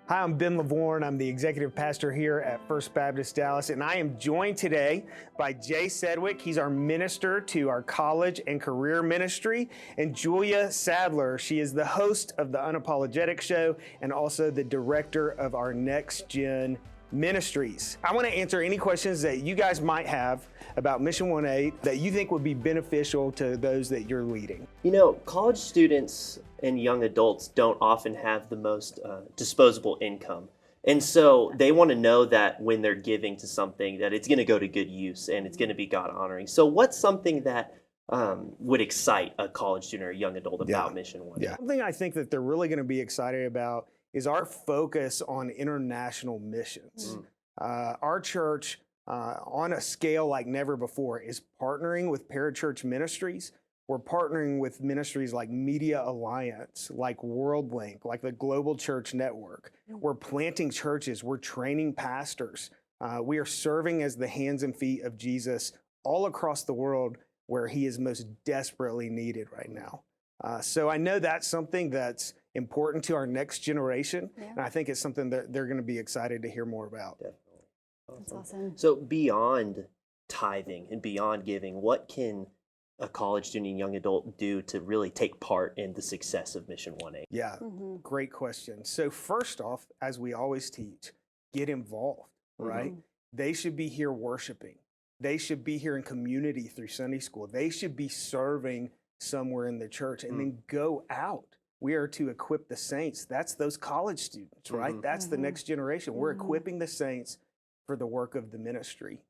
Hi, I'm Ben Lovvorn. I'm the executive pastor here at First Baptist Dallas, and I am joined today by Jay Sedwick. He's our minister to our college and career ministry, and Jeffress Sadler. She is the host of the Unapologetic Show and also the director of our Next Gen Ministries. I want to answer any questions that you guys might have about Mission 1-8 that you think would be beneficial to those that you're leading. You know, college students and young adults don't often have the most disposable income. And so they want to know that when they're giving to something that it's going to go to good use and it's going to be God honoring. So what's something that would excite a college student or a young adult about Mission 1-8? Yeah. Something I think that they're really going to be excited about is our focus on international missions. Our church, on a scale like never before, is partnering with parachurch ministries. We're partnering with ministries like Media Alliance, like WorldLink, like the Global Church Network. We're planting churches. We're training pastors. We are serving as the hands and feet of Jesus all across the world where he is most desperately needed right now. So I know that's something that's important to our next generation, and I think it's something that they're going to be excited to hear more about. Definitely. That's awesome. So beyond tithing and beyond giving, what can a college student and young adult do to really take part in the success of Mission 1-8? Yeah, great question. So first off, as we always teach, get involved, right? They should be here worshiping. They should be here in community through Sunday school. They should be serving somewhere in the church, and then go out. We are to equip the saints. That's those college students, right? That's the next generation. We're equipping the saints for the work of the ministry.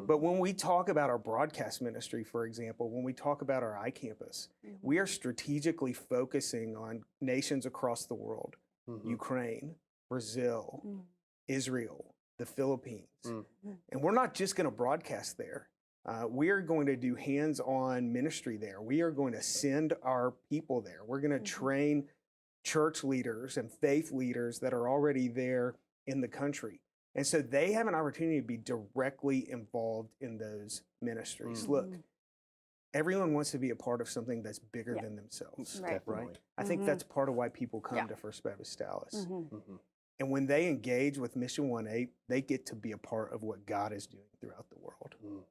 But when we talk about our broadcast ministry, for example, when we talk about our iCampus, we are strategically focusing on nations across the world: Ukraine, Brazil, Israel, the Philippines. And we're not just going to broadcast there. We are going to do hands-on ministry there. We are going to send our people there. We're going to train church leaders and faith leaders that are already there in the country. And so they have an opportunity to be directly involved in those ministries. Look, everyone wants to be a part of something that's bigger than themselves, right? I think that's part of why people come to First Baptist Dallas. And when they engage with Mission 1-8, they get to be a part of what God is doing throughout the world.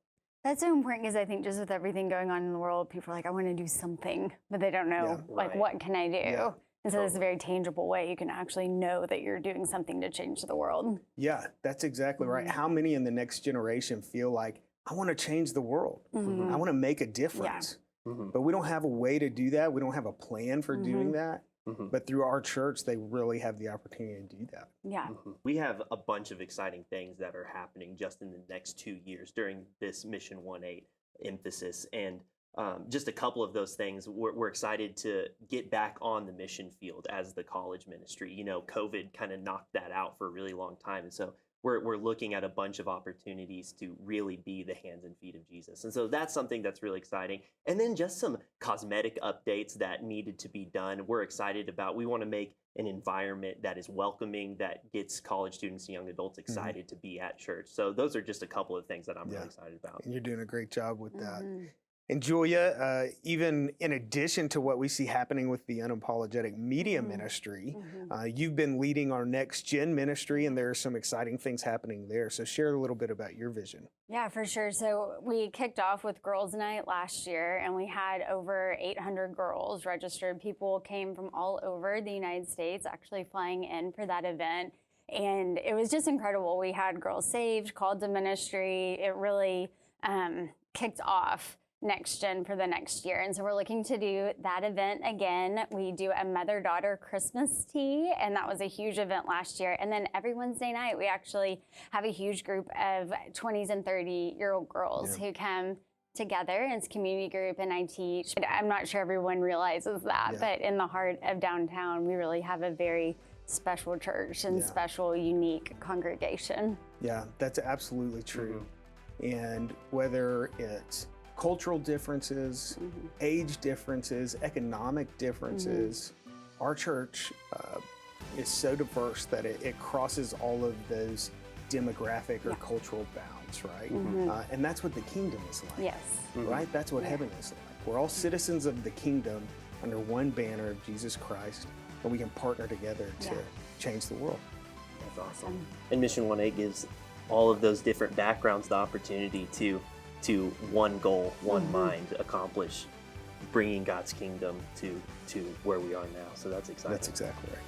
That's so important because I think just with everything going on in the world, people are like, I want to do something, but they don't know, what can I do? And so it's a very tangible way you can actually know that you're doing something to change the world. Yeah, that's exactly right. How many in the next generation feel like, I want to change the world. I want to make a difference. But we don't have a way to do that. We don't have a plan for doing that. But through our church, they really have the opportunity to do that. Yeah. We have a bunch of exciting things that are happening just in the next 2 years during this Mission 1-8 emphasis. And just a couple of those things, we're excited to get back on the mission field as the college ministry. You know, COVID kind of knocked that out for a really long time. And so we're looking at a bunch of opportunities to really be the hands and feet of Jesus. And so that's something that's really exciting. And then just some cosmetic updates that needed to be done. We're excited about, we want to make an environment that is welcoming, that gets college students and young adults excited to be at church. So those are just a couple of things that I'm really excited about. And you're doing a great job with that. And Julia, even in addition to what we see happening with the Unapologetic Media Ministry, you've been leading our Next Gen Ministry, and there are some exciting things happening there. So share a little bit about your vision. Yeah, for sure. So we kicked off with Girls Night last year, and we had over 800 girls registered. People came from all over the United States, actually flying in for that event. And it was just incredible. We had girls saved, called to ministry. It really kicked off Next Gen for the next year. And so we're looking to do that event again. We do a mother-daughter Christmas tea, and that was a huge event last year. And then every Wednesday night, we actually have a huge group of 20s and 30-year-old girls who come together. It's a community group, and I teach. I'm not sure everyone realizes that, but in the heart of downtown, we really have a very special church and special, unique congregation. Yeah, that's absolutely true. And whether it's cultural differences, age differences, economic differences, our church is so diverse that it crosses all of those demographic or cultural bounds, right? And that's what the kingdom is like. Yes. Right? That's what heaven is like. We're all citizens of the kingdom under one banner of Jesus Christ, and we can partner together to change the world. That's awesome. And Mission 1-8 gives all of those different backgrounds the opportunity to one goal, one mind, accomplish bringing God's kingdom to where we are now. So that's exciting. That's exactly right.